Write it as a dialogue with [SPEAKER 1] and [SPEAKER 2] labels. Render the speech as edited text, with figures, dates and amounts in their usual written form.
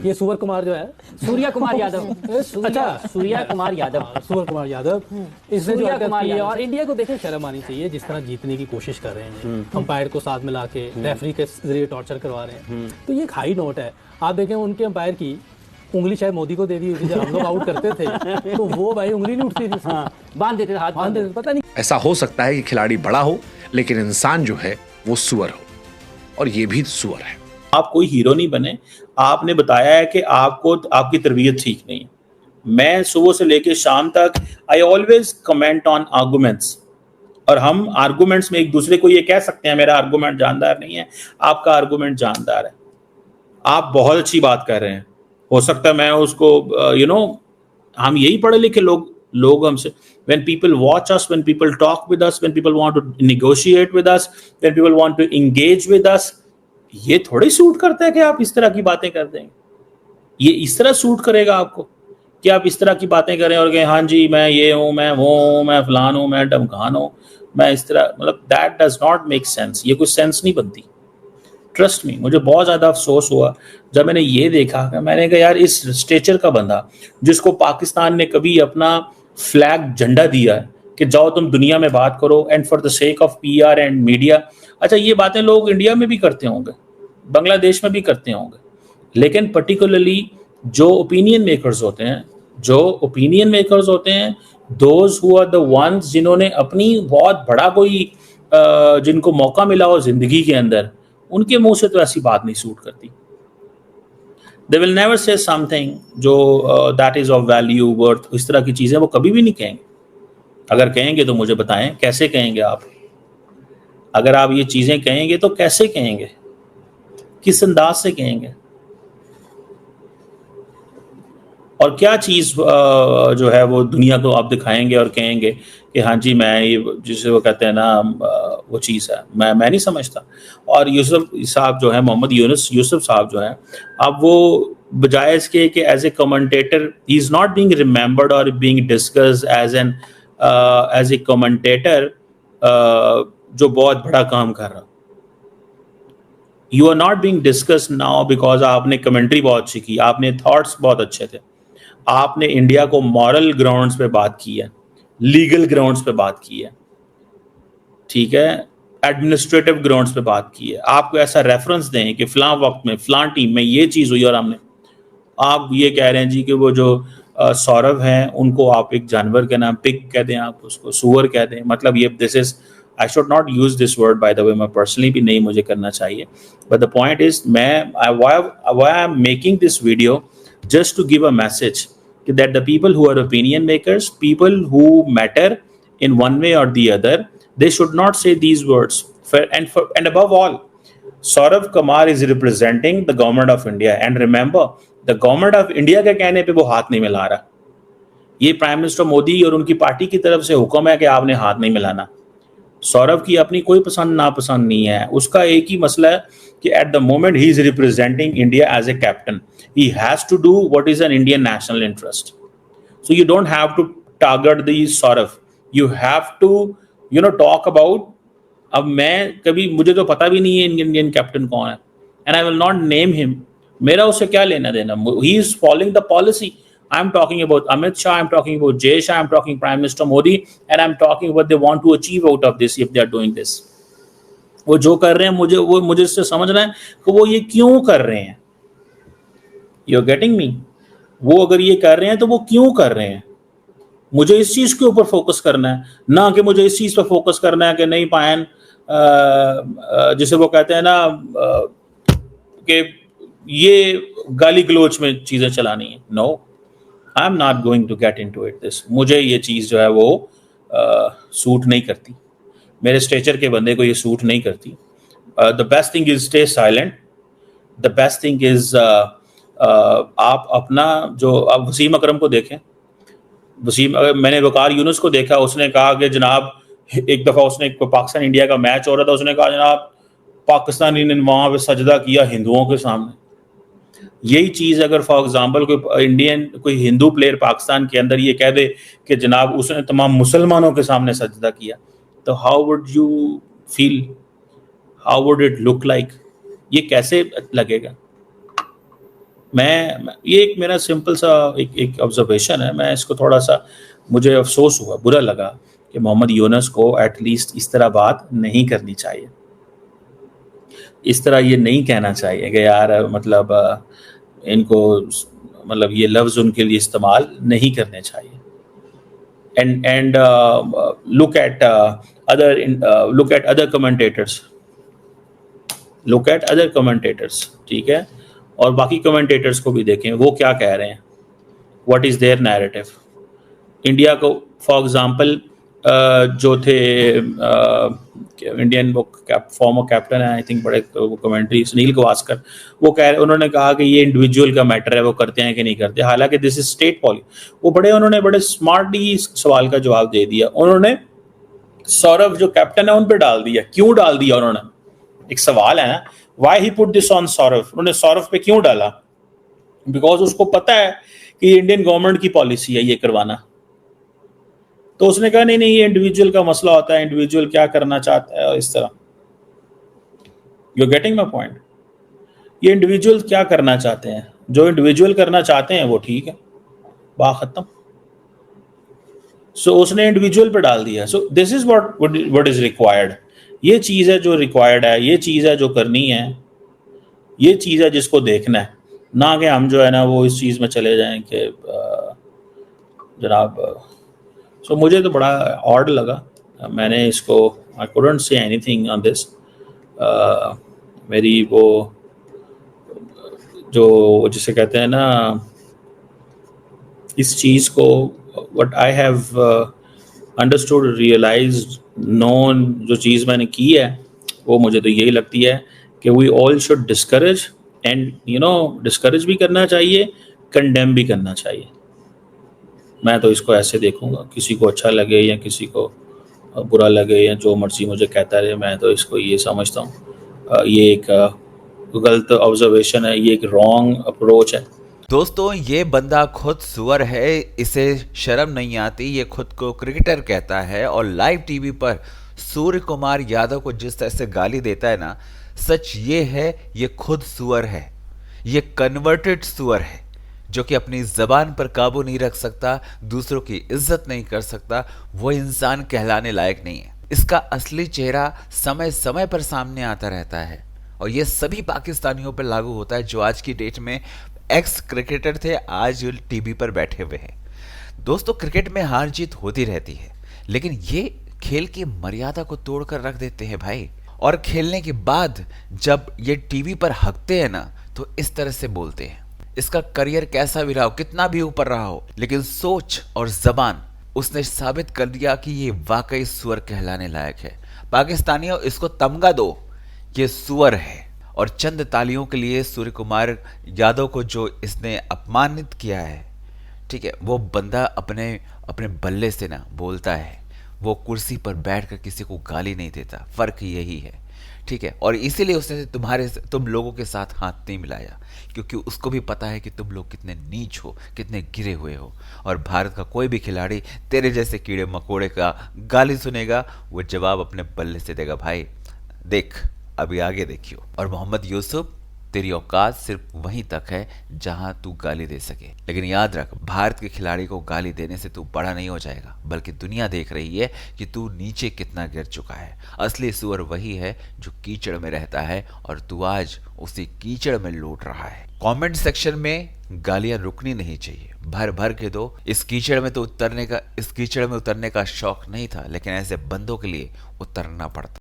[SPEAKER 1] ये सुवर कुमार जो है,
[SPEAKER 2] सूर्या कुमार यादव,
[SPEAKER 1] अच्छा
[SPEAKER 2] सूर्या कुमार यादव,
[SPEAKER 1] सुवर कुमार यादव, इसने जो
[SPEAKER 2] सूर्या
[SPEAKER 1] हरकत
[SPEAKER 2] कुमार
[SPEAKER 1] की है,
[SPEAKER 2] यादव।
[SPEAKER 1] और इंडिया को देखें शर्म आनी चाहिए जिस तरह जीतने की कोशिश कर रहे हैं, अंपायर को साथ मिला के रेफरी के जरिए टॉर्चर करवा रहे हैं, तो ये एक हाई नोट है। आप देखें उनके अंपायर की उंगली शायद मोदी को दे दी हुई थी, जब हम लोग आउट करते थे तो वो भाई उंगली नहीं उठती थी,
[SPEAKER 2] बांध देते थे, हाथ
[SPEAKER 1] बांध देते थे, पता नहीं।
[SPEAKER 3] ऐसा हो सकता है कि खिलाड़ी बड़ा हो लेकिन इंसान जो है वो सुअर हो, और ये भी सुअर है।
[SPEAKER 4] आप कोई हीरो नहीं बने। आपने बताया है कि आपको आपकी तरबियत ठीक नहीं है। मैं सुबह से लेकर शाम तक I always comment on arguments, और हम आर्गूमेंट्स में एक दूसरे को ये कह सकते हैं मेरा आर्गूमेंट जानदार नहीं है, आपका आर्गूमेंट जानदार है। आप बहुत अच्छी बात कर रहे हैं, हो सकता है मैं उसको हम यही पढ़े लिखे लोग हमसे, when people watch us, when people talk with us, when people want to negotiate with us, when people want to engage with us, ये थोड़ी सूट करता है कि आप इस तरह की बातें कर देंगे। ये इस तरह सूट करेगा आपको कि आप इस तरह की बातें करें और कहें हाँ जी मैं ये हूँ, मैं वो हूँ, मैं फलान हूँ, मैं ढमकान हूँ, मैं इस तरह, मतलब that does not make sense. ये कोई सेंस नहीं बनती। ट्रस्ट मी, मुझे बहुत ज़्यादा अफसोस हुआ जब मैंने ये देखा कि मैंने कहा यार इस स्टेचर का बंदा जिसको पाकिस्तान ने कभी अपना फ्लैग झंडा दिया है कि जाओ तुम दुनिया में बात करो and for the sake of PR and media. अच्छा ये बातें लोग इंडिया में भी करते होंगे, बांग्लादेश में भी करते होंगे, लेकिन पर्टिकुलरली जो ओपिनियन मेकर्स होते हैं those who are the ones जिन्होंने अपनी बहुत बड़ा कोई जिनको मौका मिला हो जिंदगी के अंदर, उनके मुंह से तो ऐसी बात नहीं सूट करती। They will never say something जो that is of value, worth, इस तरह की चीजें वो कभी भी नहीं कहेंगे। अगर कहेंगे तो मुझे बताएं कैसे कहेंगे आप। अगर आप ये चीजें कहेंगे तो कैसे कहेंगे, किस अंदाज से कहेंगे, और क्या चीज जो है वो दुनिया को आप दिखाएंगे और कहेंगे कि हाँ जी मैं ये, जिसे वो कहते हैं ना वो चीज़ है, मैं नहीं समझता। और यूसुफ साहब जो है, मोहम्मद यूसुफ साहब जो है, अब वो बजाय इसके कि एज ए कमेंटेटर ही इज नॉट बीइंग रिमेंबर्ड और being discussed as a commentator जो बहुत बड़ा काम कर रहा। You are not being discussed now because आपने कमेंट्री बहुत अच्छी की, आपने थॉट्स बहुत अच्छे थे, आपने इंडिया को मॉरल ग्राउंड्स पे बात की है, लीगल ग्राउंड्स पे बात की है, ठीक है, एडमिनिस्ट्रेटिव ग्राउंड्स पे बात की है। आपको ऐसा रेफरेंस दें कि फलां वक्त में फलां टीम में ये चीज़ हुई और हमने, आप ये कह रहे हैं जी कि वो जो सौरभ हैं उनको आप एक जानवर के नाम पिग कह दें, आप उसको सुअर कह दें, मतलब ये this is, I should not use this word by the way, मैं पर्सनली भी नहीं मुझे करना चाहिए, but the point is why I am making this video just to give a message that the people who are opinion makers, people who matter in one way or the other, they should not say these words. And above all, Saurav Kumar is representing the government of India, and remember the government of India के कहने पे वो हाथ नहीं मिला रहा। ये prime minister Modi और उनकी पार्टी की तरफ से हुक्म है कि आपने हाथ नहीं मिलाना। सौरभ की अपनी कोई पसंद नापसंद नहीं है, उसका एक ही मसला है कि at the moment he is representing India as a captain, he has to do what is an Indian national interest. So you don't have to target the Saurav, you have to talk about, अब मैं कभी, मुझे तो पता भी नहीं है Indian captain कौन है, and I will not name him, मेरा उससे क्या लेना देना, he is following the policy. I'm talking about Amit Shah, I'm talking about Jay Shah, I'm talking Prime Minister Modi, and I'm talking what they want to achieve out of this if they are doing this. वो जो कर रहे हैं मुझे इससे समझना है कि वो ये क्यों कर रहे हैं। You're getting me? वो अगर ये कर रहे हैं तो वो क्यों कर रहे हैं, मुझे इस चीज के ऊपर फोकस करना है, ना कि मुझे इस चीज पर फोकस करना है कि नहीं पायन जिसे वो कहते हैं ना कि ये गाली गलोच में चीजें चलानी है। No, I am not going to get into it this. मुझे ये चीज जो है वो सूट नहीं करती, मेरे स्टेचर के बंदे को ये सूट नहीं करती। The best thing is stay silent, the best thing is आप अपना जो, आप वसीम अकरम को देखें, मैंने वकार यूनुस को देखा, उसने कहा कि जनाब, एक दफ़ा उसने पाकिस्तान इंडिया का मैच हो रहा था, उसने कहा जनाब पाकिस्तानी ने वहाँ पे सजदा किया हिंदुओं के सामने। यही चीज़ अगर फॉर एग्जांपल कोई हिंदू प्लेयर पाकिस्तान के अंदर ये कह दे कि जनाब उसने तमाम मुसलमानों के सामने सजदा किया, तो how would you feel, how would it look like, ये कैसे लगेगा। ये एक मेरा सिंपल सा एक ऑब्जर्वेशन है। मैं इसको थोड़ा सा, मुझे अफसोस हुआ, बुरा लगा कि मोहम्मद यूनुस को एटलीस्ट इस तरह बात नहीं करनी चाहिए, इस तरह ये नहीं कहना चाहिए कि यार मतलब इनको मतलब ये लफ्ज़ उनके लिए इस्तेमाल नहीं करने चाहिए। And look at other commentators, ठीक है, और बाकी कमेंटेटर्स को भी देखें वो क्या कह रहे हैं, what is there narrative. India को फॉर एग्जांपल जो थे इंडियन वो फॉर्मर कैप्टन है, आई थिंक बड़े वो कमेंट्री सुनील गावस्कर, वो उन्होंने कहा कि ये इंडिविजुअल का मैटर है, वो करते हैं कि नहीं करते, हालांकि दिस इज स्टेट पॉलिसी। उन्होंने बड़े स्मार्टली इस सवाल का जवाब दे दिया। उन्होंने सौरभ जो कैप्टन है उन पे डाल दिया। क्यों डाल दिया उन्होंने, एक सवाल है ना, why he put this on Saurabh. उन्होंने सौरभ पे क्यों डाला, बिकॉज उसको पता है कि इंडियन गवर्नमेंट की पॉलिसी है ये करवाना। तो उसने कहा नहीं ये इंडिविजुअल का मसला होता है, इंडिविजुअल क्या करना चाहता है, और इस तरह। You getting my point. ये इंडिविजुअल क्या करना चाहते हैं, जो इंडिविजुअल करना चाहते हैं वो ठीक है, बात खत्म। सो उसने इंडिविजुअल पे डाल दिया। So this is what is required. ये चीज है जो रिक्वायर्ड है, ये चीज है जो करनी है, ये चीज है जिसको देखना है, ना कि हम जो है ना वो इस चीज में चले जाएं कि जनाब। सो मुझे तो बड़ा ऑड लगा, मैंने इसको I couldn't say anything on this. मेरी वो जो जिसे कहते हैं ना, इस चीज़ को what I have understood, realised, known, जो चीज़ मैंने की है वो मुझे तो यही लगती है कि we all should discourage, and discourage भी करना चाहिए, कंडेम भी करना चाहिए। मैं तो इसको ऐसे देखूंगा, किसी को अच्छा लगे या किसी को बुरा लगे या जो मर्जी मुझे कहता रहे, मैं तो इसको ये समझता हूँ ये एक गलत ऑब्जर्वेशन है, ये एक रॉन्ग अप्रोच है।
[SPEAKER 5] दोस्तों, ये बंदा खुद सुअर है, इसे शर्म नहीं आती, ये खुद को क्रिकेटर कहता है और लाइव टीवी पर सूर्य कुमार यादव को जिस तरह से गाली देता है ना, सच ये है ये खुद सुअर है, ये कन्वर्टेड सुअर है जो कि अपनी जबान पर काबू नहीं रख सकता, दूसरों की इज्जत नहीं कर सकता, वो इंसान कहलाने लायक नहीं है। इसका असली चेहरा समय समय पर सामने आता रहता है और ये सभी पाकिस्तानियों पर लागू होता है जो आज की डेट में एक्स क्रिकेटर थे, आज टीवी पर बैठे हुए हैं। दोस्तों, क्रिकेट में हार जीत होती रहती है, लेकिन ये खेल की मर्यादा को तोड़कर रख देते हैं भाई। और खेलने के बाद जब ये टीवी पर हकते हैं ना, तो इस तरह से बोलते हैं। इसका करियर कैसा भी रहा हो, कितना भी ऊपर रहा हो, लेकिन सोच और जबान उसने साबित कर दिया कि ये वाकई सुअर कहलाने लायक है। पाकिस्तानियों, इसको तमगा दो, ये सुअर है। और चंद तालियों के लिए सूर्य कुमार यादव को जो इसने अपमानित किया है, ठीक है, वो बंदा अपने बल्ले से ना बोलता है, वो कुर्सी पर बैठकर किसी को गाली नहीं देता। फर्क यही है, ठीक है। और इसीलिए उसने तुम लोगों के साथ हाथ नहीं मिलाया, क्योंकि उसको भी पता है कि तुम लोग कितने नीच हो, कितने गिरे हुए हो। और भारत का कोई भी खिलाड़ी तेरे जैसे कीड़े मकोड़े का गाली सुनेगा, वो जवाब अपने बल्ले से देगा। भाई देख, अभी आगे देखियो। और मोहम्मद यूसुफ, तेरी औकात सिर्फ वहीं तक है जहां तू गाली दे सके। लेकिन याद रख, भारत के खिलाड़ी को गाली देने से तू बड़ा नहीं हो जाएगा, बल्कि दुनिया देख रही है कि तू नीचे कितना गिर चुका है। असली सुअर वही है जो कीचड़ में रहता है और तू आज उसी कीचड़ में लौट रहा है। कमेंट सेक्शन में गालियां रुकनी नहीं चाहिए, भर भर के दो। इस कीचड़ में उतरने का शौक नहीं था, लेकिन ऐसे बंदों के लिए उतरना पड़ता।